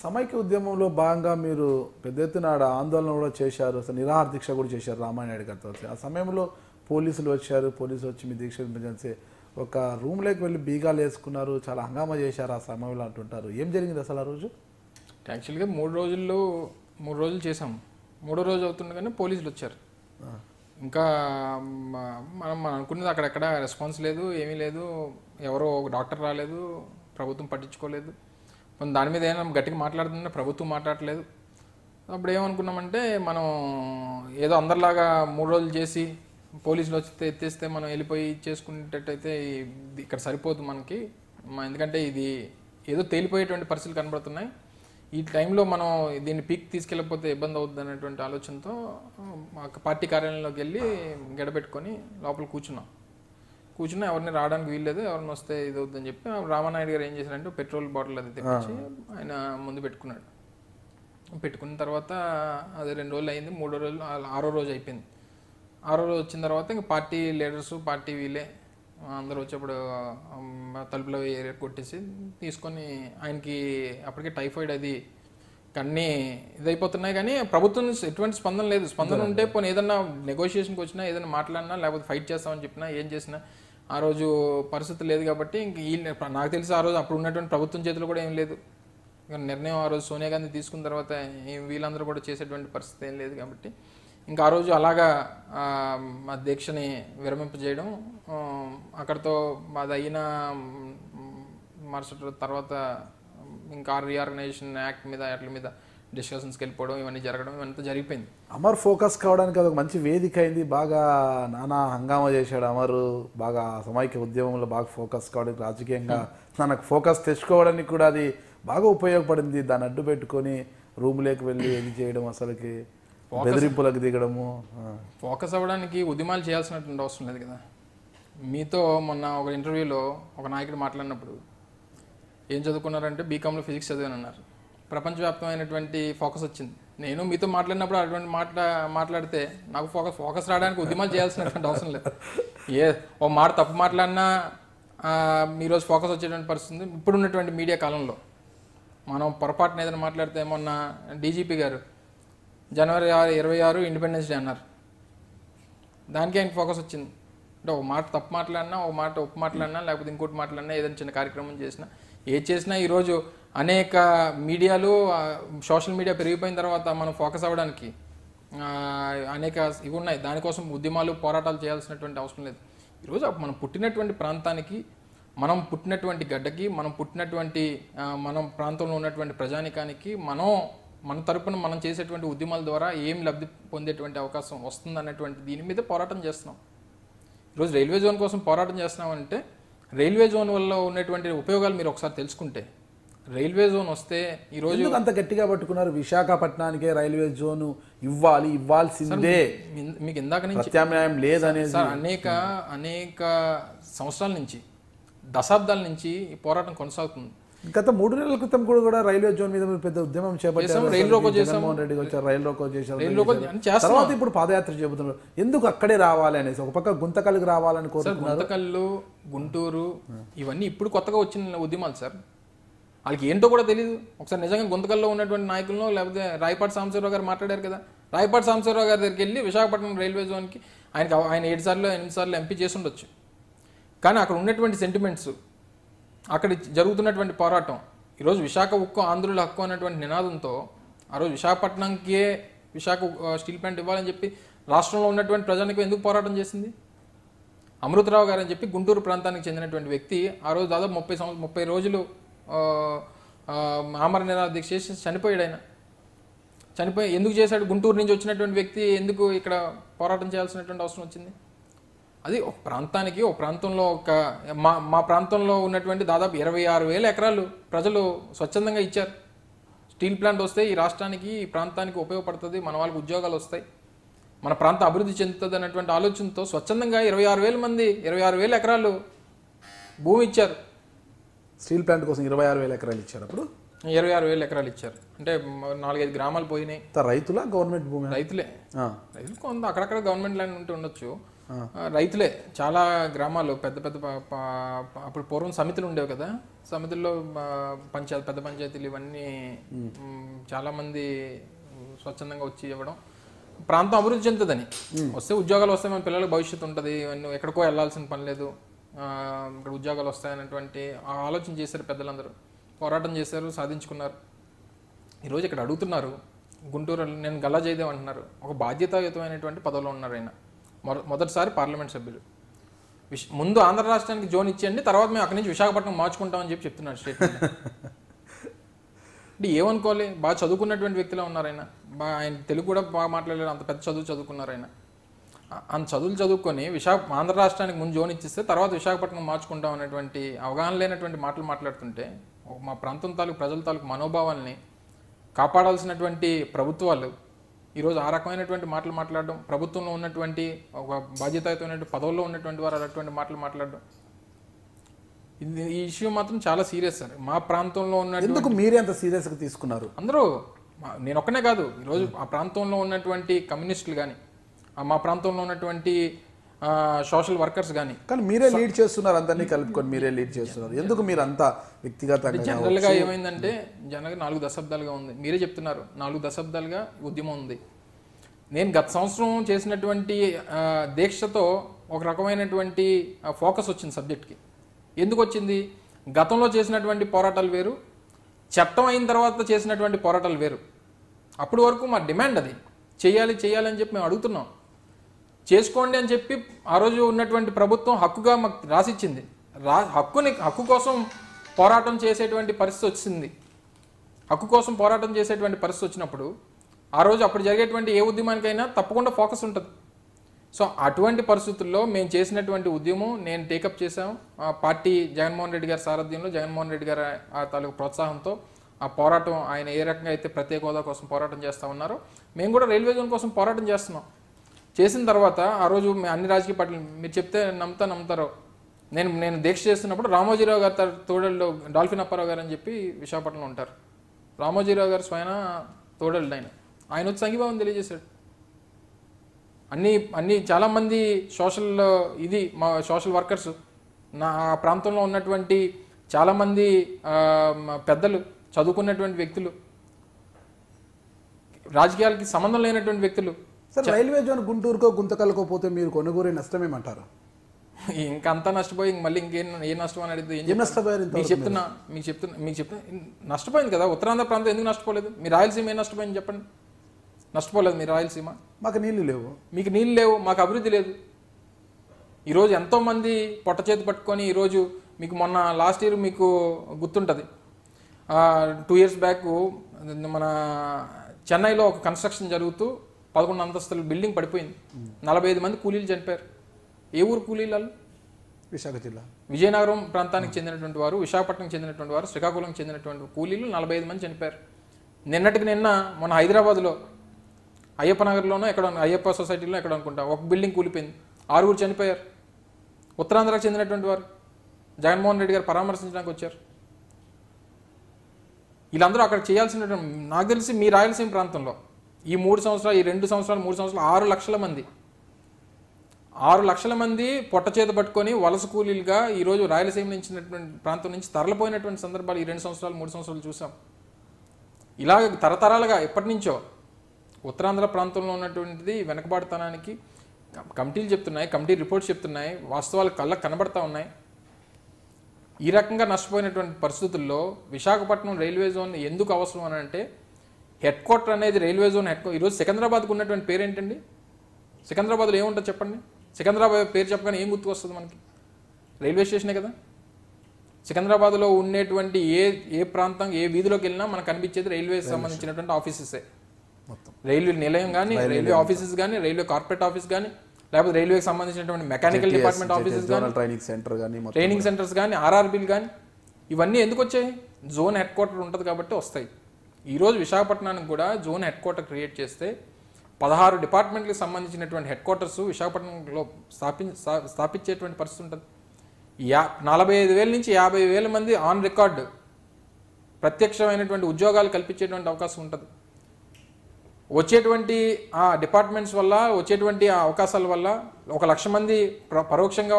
సమైక్య ఉద్యమంలో భాగంగా మీరు పెద్ద ఎత్తున ఆందోళన కూడా చేశారు, అసలు నిరాహార దీక్ష కూడా చేశారు రామానాయుడు గారితో. ఆ సమయంలో పోలీసులు వచ్చి మీ దీక్ష వినిపించే ఒక రూమ్లోకి వెళ్ళి బీగాలు వేసుకున్నారు, చాలా హంగామా చేశారు ఆ సమయంలో అంటుంటారు. ఏం జరిగింది అసలు ఆ రోజు? యాక్చువల్గా 3 రోజులు చేసాం. 3వ రోజు అవుతుండగానే పోలీసులు వచ్చారు. ఇంకా మనం అనుకున్నది అక్కడెక్కడ రెస్పాన్స్ లేదు, ఏమీ లేదు, ఎవరో ఒక డాక్టర్ రాలేదు, ప్రభుత్వం పట్టించుకోలేదు. దాని మీద ఏమైనా గట్టిగా మాట్లాడుతుంటే ప్రభుత్వం మాట్లాడలేదు. అప్పుడు ఏమనుకున్నామంటే మనం ఏదో అందరిలాగా 3 రోజులు చేసి పోలీసులు వచ్చి ఎత్తేస్తే మనం వెళ్ళిపోయి చేసుకునేటట్టయితే ఇక్కడ సరిపోదు మనకి. ఎందుకంటే ఇది ఏదో తేలిపోయేటువంటి పరిస్థితులు కనబడుతున్నాయి. ఈ టైంలో మనం దీన్ని పీక్ తీసుకెళ్ళకపోతే ఇబ్బంది అవుతుంది అనేటువంటి ఆలోచనతో పార్టీ కార్యాలయంలోకి వెళ్ళి గడపెట్టుకొని లోపల కూర్చున్నా ఎవరిని రావడానికి వీల్లేదు, ఎవరిని వస్తే ఇది అవుతుందని చెప్పి రామానాయుడు గారు ఏం చేశారంటే పెట్రోల్ బాటిల్ అది తెప్పించి ఆయన ముందు పెట్టుకున్నాడు. పెట్టుకున్న తర్వాత అది 2 రోజులు అయింది. 3వ రోజు 6వ రోజు అయిపోయింది. 6వ రోజు వచ్చిన తర్వాత ఇంకా పార్టీ లీడర్స్ పార్టీ వీళ్ళే అందరూ వచ్చేప్పుడు తలుపులో ఏరియా కొట్టేసి తీసుకొని ఆయనకి అప్పటికే టైఫాయిడ్ అది అన్నీ ఇదైపోతున్నాయి. కానీ ప్రభుత్వం ఎటువంటి స్పందన లేదు. స్పందన ఉంటే పోనీ ఏదన్నా నెగోషియేషన్కి వచ్చినా, ఏదైనా మాట్లాడినా, లేకపోతే ఫైట్ చేస్తామని చెప్పినా, ఏం చేసినా ఆ రోజు పరిస్థితి లేదు. కాబట్టి ఇంక నాకు తెలిసి ఆ రోజు అప్పుడు ఉన్నటువంటి ప్రభుత్వం చేతిలో కూడా ఏం లేదు. నిర్ణయం ఆ రోజు సోనియా గాంధీ తీసుకున్న తర్వాత వీళ్ళందరూ కూడా చేసేటువంటి పరిస్థితి ఏం లేదు. కాబట్టి ఇంకా ఆ రోజు అలాగా మా దీక్షని విరమింపజేయడం, అక్కడితో అది అయిన మరుసటి తర్వాత ఇంకా రీఆర్గనైజేషన్ యాక్ట్ మీద వాటి మీద డిస్కషన్స్కి వెళ్ళిపోవడం, ఇవన్నీ జరగడం, ఇవంతా జరిగిపోయింది. అమర్ ఫోకస్ కావడానికి అదొక మంచి వేదిక అయింది. బాగా నానా హంగామా చేశాడు అమర్. బాగా సమైక్య ఉద్యమంలో బాగా ఫోకస్ కావడానికి, రాజకీయంగా తనకు ఫోకస్ తెచ్చుకోవడానికి కూడా అది బాగా ఉపయోగపడింది. దాన్ని అడ్డు పెట్టుకొని రూమ్లోకి వెళ్ళి ఇది చేయడం, అసలుకి బెదిరింపులకు దిగడము. ఫోకస్ అవ్వడానికి ఉద్యమాలు చేయాల్సినటువంటి అవసరం లేదు కదా. మీతో మొన్న ఒక ఇంటర్వ్యూలో ఒక నాయకుడు మాట్లాడినప్పుడు ఏం చదువుకున్నారంటే బీకామ్లో ఫిజిక్స్ చదివాను అన్నారు. ప్రపంచవ్యాప్తమైనటువంటి ఫోకస్ వచ్చింది. నేను మీతో మాట్లాడినప్పుడు అటువంటి మాట్లాడితే నాకు ఫోకస్ రావడానికి ఉద్యమాలు చేయాల్సినటువంటి అవసరం లేదు. ఓ మాట తప్పు మాట్లాడినా ఈరోజు ఫోకస్ వచ్చేటువంటి పరిస్థితి. ఇప్పుడున్నటువంటి మీడియా కాలంలో మనం పొరపాటున ఏదైనా మాట్లాడితే, మొన్న డీజీపీ గారు జనవరి 26 ఇండిపెండెన్స్ డే అన్నారు. దానికి ఆయనకి ఫోకస్ వచ్చింది. అంటే ఒక మాట తప్పు మాట్లాడినా, ఒక మాట ఒప్పు మాట్లాడినా, లేకపోతే ఇంకోటి మాట్లాడినా, ఏదైనా చిన్న కార్యక్రమం చేసినా, ఏది చేసినా ఈరోజు అనేక మీడియాలు, సోషల్ మీడియా పెరిగిపోయిన తర్వాత మనం ఫోకస్ అవ్వడానికి అనేక ఇవి ఉన్నాయి. దానికోసం ఉద్యమాలు, పోరాటాలు చేయాల్సినటువంటి అవసరం లేదు. ఈరోజు మనం పుట్టినటువంటి ప్రాంతానికి, మనం పుట్టినటువంటి గడ్డకి, మనం ప్రాంతంలో ఉన్నటువంటి ప్రజానికానికి మన తరపున మనం చేసేటువంటి ఉద్యమాల ద్వారా ఏం లబ్ధి పొందేటువంటి అవకాశం వస్తుంది అన్నటువంటి దీని మీద పోరాటం చేస్తున్నాం. ఈరోజు రైల్వే జోన్ కోసం పోరాటం చేస్తున్నామంటే రైల్వే జోన్ వల్ల ఉన్నటువంటి ఉపయోగాలు మీరు ఒకసారి తెలుసుకుంటే, రైల్వే జోన్ వస్తే ఈరోజు అంత గట్టిగా పట్టుకున్నారు విశాఖపట్నానికే రైల్వే జోన్ ఇవ్వాల్సిందే, మీకు ఇందాక నుంచి ప్రత్యామ్నాయం లేదనేది అనేక సంవత్సరాల నుంచి, దశాబ్దాల నుంచి ఈ పోరాటం కొనసాగుతుంది. గత 3 నెలల క్రితం కూడా రైల్వే జోన్ మీద పెద్ద ఉద్యమం చేపట్టారు. జగన్మోహన్ రెడ్డి వచ్చారు, రైలు రోకో చేశారు. తర్వాత ఇప్పుడు పాదయాత్ర చెబుతున్నారు. ఎందుకు అక్కడే రావాలి అనేసి, ఒక పక్క గుంతకల్లుకి రావాలని కోరుతున్నారు. గుంతకల్లు, గుంటూరు ఇవన్నీ ఇప్పుడు కొత్తగా వచ్చిన ఉద్యమాలు సార్. వాళ్ళకి ఏంటో కూడా తెలియదు. ఒకసారి నిజంగా గుంతకల్లో ఉన్నటువంటి నాయకులను, లేకపోతే రాయపాటి సాంబశివరావు గారు మాట్లాడారు కదా, రాయపాటి సాంబశివరావు గారి దగ్గరికి వెళ్ళి విశాఖపట్నం రైల్వే జోన్కి ఆయన 7 సార్లు 8 సార్లు ఎంపీ చేసి ఉండొచ్చు. కానీ అక్కడ ఉన్నటువంటి సెంటిమెంట్స్, అక్కడ జరుగుతున్నటువంటి పోరాటం, ఈరోజు విశాఖ ఉక్కు ఆంధ్రుల హక్కు అన్నటువంటి నినాదంతో ఆ రోజు విశాఖపట్నంకే విశాఖ స్టీల్ ప్లాంట్ ఇవ్వాలని చెప్పి రాష్ట్రంలో ఉన్నటువంటి ప్రజానికి ఎందుకు పోరాటం చేసింది? అమృతరావు గారు అని చెప్పి గుంటూరు ప్రాంతానికి చెందినటువంటి వ్యక్తి ఆ రోజు దాదాపు 30 రోజులు ఆమరణ నిరాహార దీక్ష చేసి చనిపోయాడు. ఆయన చనిపోయి ఎందుకు చేశాడు? గుంటూరు నుంచి వచ్చినటువంటి వ్యక్తి ఎందుకు ఇక్కడ పోరాటం చేయాల్సినటువంటి అవసరం వచ్చింది? అది ఒక ప్రాంతానికి, ఒక ప్రాంతంలో మా ప్రాంతంలో ఉన్నటువంటి దాదాపు 26,000 ఎకరాలు ప్రజలు స్వచ్ఛందంగా ఇచ్చారు. స్టీల్ ప్లాంట్ వస్తే ఈ రాష్ట్రానికి, ఈ ప్రాంతానికి ఉపయోగపడుతుంది, మన వాళ్ళకి ఉద్యోగాలు వస్తాయి, మన ప్రాంతం అభివృద్ధి చెందుతుంది అన్నటువంటి ఆలోచనతో స్వచ్ఛందంగా 26,000 ఎకరాలు భూమి ఇచ్చారు. స్టీల్ ప్లాంట్ కోసం 26,000 ఎకరాలు ఇచ్చారు. అప్పుడు 26,000 ఎకరాలు ఇచ్చారు. అంటే 4-5 గ్రామాలు పోయినాయి. రైతులా, గవర్నమెంట్ భూమి? రైతులు కొంత అక్కడక్కడ గవర్నమెంట్ ల్యాండ్ ఉంటే ఉండొచ్చు. రైతులే చాలా గ్రామాల్లో పెద్ద పెద్ద అప్పుడు పూర్వం సమితులు ఉండేవి కదా, సమితుల్లో పెద్ద పంచాయతీలు ఇవన్నీ చాలా మంది స్వచ్ఛందంగా వచ్చి ఇవ్వడం, ప్రాంతం అభివృద్ధి చెందుతుందని. వస్తే ఉద్యోగాలు వస్తాయి, మన పిల్లలకు భవిష్యత్తు ఉంటుంది, ఇవన్నీ ఎక్కడికో వెళ్ళాల్సిన పని లేదు, ఇక్కడ ఉద్యోగాలు వస్తాయనేటువంటి ఆలోచన చేశారు పెద్దలందరూ, పోరాటం చేశారు, సాధించుకున్నారు. ఈరోజు ఇక్కడ అడుగుతున్నారు, గుంటూరు నేను గల్లా జయదేవ్ అంటున్నారు, ఒక బాధ్యతాయుతమైనటువంటి పదవిలో ఉన్నారు ఆయన, మొదటిసారి పార్లమెంట్ సభ్యులు. ముందు ఆంధ్ర రాష్ట్రానికి జోన్ ఇచ్చేయండి, తర్వాత మేము అక్కడి నుంచి విశాఖపట్నం మార్చుకుంటామని చెప్పి చెప్తున్నారు స్టేట్మెంట్. అంటే ఏమనుకోవాలి, బాగా చదువుకున్నటువంటి వ్యక్తిలో ఉన్నారు ఆయన, ఆయన తెలుగు కూడా బాగా మాట్లాడలేరు, అంత పెద్ద చదువుకున్నారు ఆయన. అంత చదువులు చదువుకొని ఆంధ్ర రాష్ట్రానికి ముందు జోన్ ఇచ్చిస్తే తర్వాత విశాఖపట్నం మార్చుకుంటాం అనేటువంటి అవగాహన లేనటువంటి మాటలు మాట్లాడుతుంటే, మా ప్రాంతం తాలూకు ప్రజల తాలూకు మనోభావాల్ని కాపాడాల్సినటువంటి ప్రభుత్వాలు ఈరోజు ఆ రకమైనటువంటి మాటలు మాట్లాడడం, ప్రభుత్వంలో ఉన్నటువంటి ఒక బాధ్యతాయుతమైనటువంటి పదవుల్లో ఉన్నటువంటి వారు అటువంటి మాటలు మాట్లాడడం, ఈ ఇష్యూ మాత్రం చాలా సీరియస్ సార్. మా ప్రాంతంలో ఉన్న ఎందుకు మీరే అంత సీరియస్గా తీసుకున్నారు? అందరూ, నేను ఒక్కనే కాదు, ఈరోజు ఆ ప్రాంతంలో ఉన్నటువంటి కమ్యూనిస్టులు కానీ, మా ప్రాంతంలో ఉన్నటువంటి సోషల్ వర్కర్స్ కానీ. కానీ మీరే లీడ్ చేస్తున్నారు, అందరినీ కలుపుకొని మీరే లీడ్ చేస్తున్నారు, ఎందుకు మీరు అంత వ్యక్తిగతంగా? జనరల్గా ఏమైందంటే, జనరల్గా 4 దశాబ్దాలుగా ఉంది, మీరే చెప్తున్నారు 4 దశాబ్దాలుగా ఉద్యమం ఉంది. నేను గత సంవత్సరం చేసినటువంటి దీక్షతో ఒక రకమైనటువంటి ఫోకస్ వచ్చింది సబ్జెక్ట్కి. ఎందుకు వచ్చింది? గతంలో చేసినటువంటి పోరాటాలు వేరు, చట్టం అయిన తర్వాత చేసినటువంటి పోరాటాలు వేరు. అప్పటి వరకు మా డిమాండ్ అది, చేయాలి అని చెప్పి మేము అడుగుతున్నాం, చేసుకోండి అని చెప్పి ఆ రోజు ఉన్నటువంటి ప్రభుత్వం హక్కుగా మాకు రాసిచ్చింది. హక్కు కోసం పోరాటం చేసేటువంటి పరిస్థితి వచ్చింది. హక్కు కోసం పోరాటం చేసేటువంటి పరిస్థితి వచ్చినప్పుడు ఆ రోజు అప్పుడు జరిగేటువంటి ఏ ఉద్యమానికైనా తప్పకుండా ఫోకస్ ఉంటుంది. సో అటువంటి పరిస్థితుల్లో మేము చేసినటువంటి ఉద్యమం నేను టేకప్ చేశాం. పార్టీ జగన్మోహన్ రెడ్డి గారి సారథ్యంలో, జగన్మోహన్ రెడ్డి గారి ఆ తాలూకు ప్రోత్సాహంతో ఆ పోరాటం, ఆయన ఏ రకంగా అయితే ప్రత్యేక హోదా కోసం పోరాటం చేస్తూ ఉన్నారో మేము కూడా రైల్వే జోన్ కోసం పోరాటం చేస్తున్నాం. చేసిన తర్వాత ఆ రోజు అన్ని రాజకీయ పార్టీలు, మీరు చెప్తే నమ్ముతారో, నేను దీక్ష చేస్తున్నప్పుడు రామోజీరావు గారి తోడళ్ళు డాల్ఫిన్ అప్పారావు గారు అని చెప్పి విశాఖపట్నంలో ఉంటారు. రామోజీరావు గారు స్వయం తోడళ్ళు ఆయన వచ్చి సంఘీభావం తెలియజేశాడు. అన్ని చాలామంది మా సోషల్ వర్కర్స్, నా ప్రాంతంలో ఉన్నటువంటి చాలామంది పెద్దలు, చదువుకున్నటువంటి వ్యక్తులు, రాజకీయాలకి సంబంధం లేనటువంటి వ్యక్తులు. సార్, రైల్వే జోన్ గుంటూరుకో గుంతకల్కో పోతే మీరు కొనుగోలు నష్టమేమంటారు? ఇంకంతా నష్టపోయి మళ్ళీ ఏ నష్టం అని అడిగితే ఏం నష్టపోయారు? మీకు చెప్తున్నా నష్టపోయింది కదా. ఉత్తరాంధ్ర ప్రాంతం ఎందుకు నష్టపోలేదు? మీ రాయలసీమ ఏం నష్టపోయింది చెప్పండి? నష్టపోలేదు మీ రాయలసీమ. మాకు నీళ్లు లేవు, మీకు నీళ్ళు లేవు, మాకు అభివృద్ధి లేదు. ఈరోజు ఎంతోమంది పొట్ట చేతి పట్టుకొని, ఈరోజు మీకు మొన్న లాస్ట్ ఇయర్ మీకు గుర్తుంటుంది, 2 years బ్యాక్ మన చెన్నైలో ఒక కన్స్ట్రక్షన్ జరుగుతూ 11 అంతస్తుల బిల్డింగ్ పడిపోయింది, 45 మంది కూలీలు చనిపోయారు. ఏ ఊరు కూలీలు వాళ్ళు? విశాఖ జిల్లా, విజయనగరం ప్రాంతానికి చెందినటువంటి వారు, విశాఖపట్నంకి చెందినటువంటి వారు, శ్రీకాకుళంకి చెందినటువంటి కూలీలు 45 మంది చనిపోయారు. నిన్న మన హైదరాబాద్లో అయ్యప్ప నగర్లోనో ఎక్కడ, అయ్యప్ప సొసైటీలో ఎక్కడ అనుకుంటా, ఒక బిల్డింగ్ కూలిపోయింది, 6 చనిపోయారు. ఉత్తరాంధ్రకు చెందినటువంటి వారు జగన్మోహన్ రెడ్డి గారు పరామర్శించడానికి వచ్చారు. వీళ్ళందరూ అక్కడ చేయాల్సినటువంటి, నాకు తెలిసి మీ రాయలసీమ ప్రాంతంలో ఈ 2 సంవత్సరాలు 3 సంవత్సరాలు 6 లక్షల మంది పొట్ట చేత పట్టుకొని వలస కూలీలుగా ఈరోజు రాయలసీమ నుంచి ప్రాంతం నుంచి తరలిపోయినటువంటి సందర్భాలు ఈ 2 సంవత్సరాలు 3 సంవత్సరాలు చూసాం. ఇలాగ తరతరాలుగా ఎప్పటి నుంచో ఉత్తరాంధ్ర ప్రాంతంలో ఉన్నటువంటిది వెనకబాటుతనానికి కమిటీలు చెప్తున్నాయి, కమిటీ రిపోర్ట్స్ చెప్తున్నాయి, వాస్తవాలు కళ్ళకు కనబడతా ఉన్నాయి. ఈ రకంగా నష్టపోయినటువంటి పరిస్థితుల్లో విశాఖపట్నం రైల్వే జోన్ ఎందుకు అవసరం అని అంటే, హెడ్ క్వార్టర్ అనేది రైల్వే జోన్ ఈరోజు సికింద్రాబాద్కు ఉన్నటువంటి పేరు ఏంటండి? సికింద్రాబాద్లో ఏముంటుంది చెప్పండి? సికింద్రాబాద్ పేరు చెప్పగానే ఏం గుర్తుకు వస్తుంది మనకి? రైల్వే స్టేషనే కదా. సికింద్రాబాద్లో ఉండేటువంటి ఏ ప్రాంతం, ఏ వీధిలోకి వెళ్ళినా మనకు కనిపించేది రైల్వే సంబంధించినటువంటి ఆఫీసెసే. రైల్వే నిలయం కానీ, రైల్వే ఆఫీసెస్ కానీ, రైల్వే కార్పొరేట్ ఆఫీస్ కానీ, లేకపోతే రైల్వేకి సంబంధించినటువంటి మెకానికల్ డిపార్ట్మెంట్ ఆఫీసెస్ కానీ, ట్రైనింగ్ సెంటర్స్ కానీ, ఆర్ఆర్బీలు కానీ, ఇవన్నీ ఎందుకు వచ్చాయి? జోన్ హెడ్ క్వార్టర్ ఉంటుంది కాబట్టి వస్తాయి. ఈరోజు విశాఖపట్నానికి కూడా జోన్ హెడ్ క్వార్టర్ క్రియేట్ చేస్తే 16 డిపార్ట్మెంట్లకు సంబంధించినటువంటి హెడ్ క్వార్టర్స్ విశాఖపట్నంలో స్థాపించేటువంటి పరిస్థితి ఉంటుంది. 45,000 నుంచి 50,000 మంది ఆన్ రికార్డు ప్రత్యక్షమైనటువంటి ఉద్యోగాలు కల్పించేటువంటి అవకాశం ఉంటుంది. వచ్చేటువంటి ఆ డిపార్ట్మెంట్స్ వల్ల, వచ్చేటువంటి ఆ అవకాశాల వల్ల 1,00,000 మంది పరోక్షంగా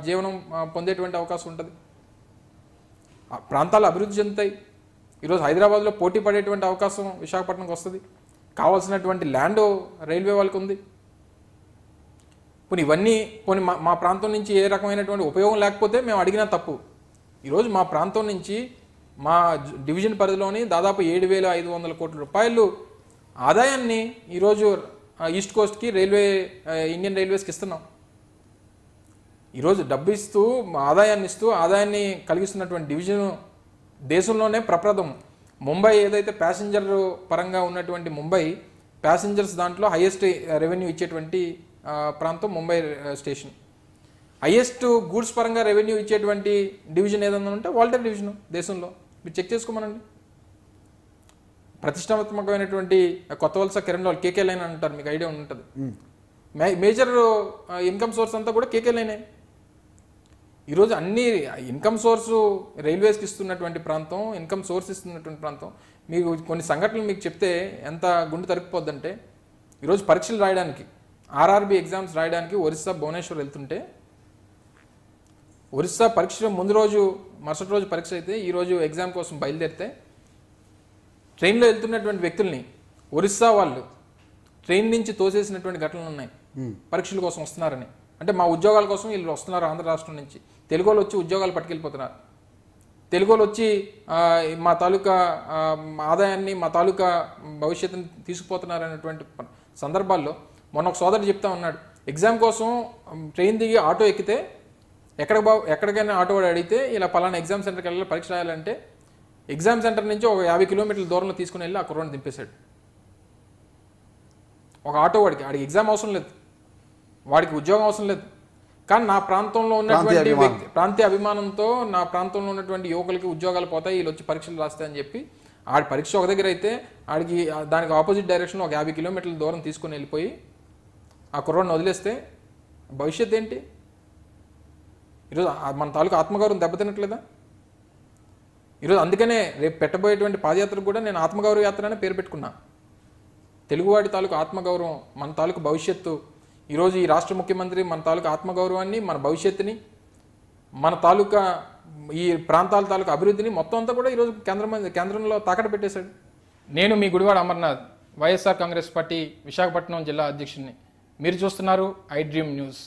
జీవనం పొందేటువంటి అవకాశం ఉంటుంది. ప్రాంతాలు అభివృద్ధి చెందుతాయి. ఈరోజు హైదరాబాద్లో పోటీ పడేటువంటి అవకాశం విశాఖపట్నంకి వస్తుంది. కావాల్సినటువంటి ల్యాండ్ రైల్వే వాళ్ళకు ఉంది. ఇవన్నీ మా ప్రాంతం నుంచి ఏ రకమైనటువంటి ఉపయోగం లేకపోతే మేము అడిగినా తప్పు. ఈరోజు మా ప్రాంతం నుంచి మా డివిజన్ పరిధిలోని దాదాపు 7,500 కోట్ల రూపాయలు ఆదాయాన్ని ఈరోజు ఈస్ట్ కోస్ట్కి ఇండియన్ రైల్వేస్కి ఇస్తున్నాం. ఈరోజు డబ్బు ఇస్తూ ఆదాయాన్ని కలిగిస్తున్నటువంటి డివిజన్ దేశంలోనే ప్రప్రథం. ముంబై ఏదైతే ప్యాసింజర్ పరంగా ఉన్నటువంటి ముంబై ప్యాసింజర్స్ దాంట్లో హైయెస్ట్ రెవెన్యూ ఇచ్చేటువంటి ప్రాంతం ముంబై స్టేషన్. హైయెస్ట్ గూడ్స్ పరంగా రెవెన్యూ ఇచ్చేటువంటి డివిజన్ ఏదన్నా ఉంటే వాల్టర్ డివిజన్ దేశంలో. మీరు చెక్ చేసుకోమనండి. ప్రతిష్టాత్మకమైనటువంటి కొత్త వలస కిరణ్ వాళ్ళు కేకే లైన్ అంటారు, మీకు ఐడియా ఉంటుంది. మేజర్ ఇన్కమ్ సోర్స్ అంతా కూడా కేకే లైనే. ఈరోజు అన్ని ఇన్కమ్ సోర్సు రైల్వేస్కి ఇస్తున్నటువంటి ప్రాంతం, ఇన్కమ్ సోర్స్ ఇస్తున్నటువంటి ప్రాంతం. మీకు కొన్ని సంఘటనలు మీకు చెప్తే ఎంత గుండె తరుక్కుపోద్దంటే, ఈరోజు పరీక్షలు రాయడానికి ఆర్ఆర్బి ఎగ్జామ్స్ రాయడానికి ఒరిస్సా భువనేశ్వర్ వెళ్తుంటే, ఒరిస్సా పరీక్ష ముందు రోజు మరుసటి రోజు పరీక్ష అయితే ఈరోజు ఎగ్జామ్ కోసం బయలుదేరితే ట్రైన్లో వెళ్తున్నటువంటి వ్యక్తుల్ని ఒరిస్సా వాళ్ళు ట్రైన్ నుంచి తోసేసినటువంటి ఘటనలు ఉన్నాయి. పరీక్షల కోసం వస్తున్నారని. అంటే మా ఉద్యోగాల కోసం వీళ్ళు వస్తున్నారు ఆంధ్ర రాష్ట్రం నుంచి. తెలుగు వాళ్ళు వచ్చి ఉద్యోగాలు పట్టుకెళ్ళిపోతున్నారు. తెలుగు వాళ్ళు వచ్చి మా తాలూకా ఆదాయాన్ని, మా తాలూకా భవిష్యత్తుని తీసుకుపోతున్నారు అనేటువంటి సందర్భాల్లో మొన్న ఒక సోదరుడు చెప్తా ఉన్నాడు, ఎగ్జామ్ కోసం ట్రైన్ దిగి ఆటో ఎక్కితే ఎక్కడికైనా ఆటో వాడు అడిగితే ఇలా పలానా ఎగ్జామ్ సెంటర్కి వెళ్ళాలి పరీక్ష రాయాలంటే ఎగ్జామ్ సెంటర్ నుంచి ఒక 50 కిలోమీటర్ల దూరంలో తీసుకుని వెళ్ళి ఆ కుర్రాన్ని దింపేశాడు. ఒక ఆటో వాడికి ఎగ్జామ్ అవసరం లేదు, వాడికి ఉద్యోగం అవసరం లేదు. కానీ నా ప్రాంతంలో ఉన్నటువంటి వ్యక్తి ప్రాంతీయ అభిమానంతో నా ప్రాంతంలో ఉన్నటువంటి యువకులకి ఉద్యోగాలు పోతాయి, వీళ్ళు వచ్చి పరీక్షలు రాస్తాయని చెప్పి ఆడి పరీక్ష ఒక దగ్గర అయితే ఆడికి దానికి ఆపోజిట్ డైరెక్షన్లో ఒక 50 కిలోమీటర్ల దూరం తీసుకుని వెళ్ళిపోయి ఆ కుర్రాడిని వదిలేస్తే భవిష్యత్ ఏంటి? ఈరోజు మన తాలూకు ఆత్మగౌరవం దెబ్బతినట్లేదా? ఈరోజు అందుకనే రేపు పెట్టబోయేటువంటి పాదయాత్రకు కూడా నేను ఆత్మగౌరవ యాత్ర అనే పేరు పెట్టుకున్నా. తెలుగువాడి తాలూకు ఆత్మగౌరవం, మన తాలూకు భవిష్యత్తు. ఈరోజు ఈ రాష్ట్ర ముఖ్యమంత్రి మన తాలూకు ఆత్మగౌరవాన్ని, మన భవిష్యత్తుని, మన తాలూకా ఈ ప్రాంతాల తాలూకు అభివృద్ధిని మొత్తం అంతా కూడా ఈరోజు కేంద్రంలో తాకట్టు పెట్టేశాడు. నేను మీ గుడివాడ అమర్నాథ్, వైఎస్ఆర్ కాంగ్రెస్ పార్టీ విశాఖపట్నం జిల్లా అధ్యక్షుడిని. మీరు చూస్తున్నారు ఐ డ్రీమ్ న్యూస్.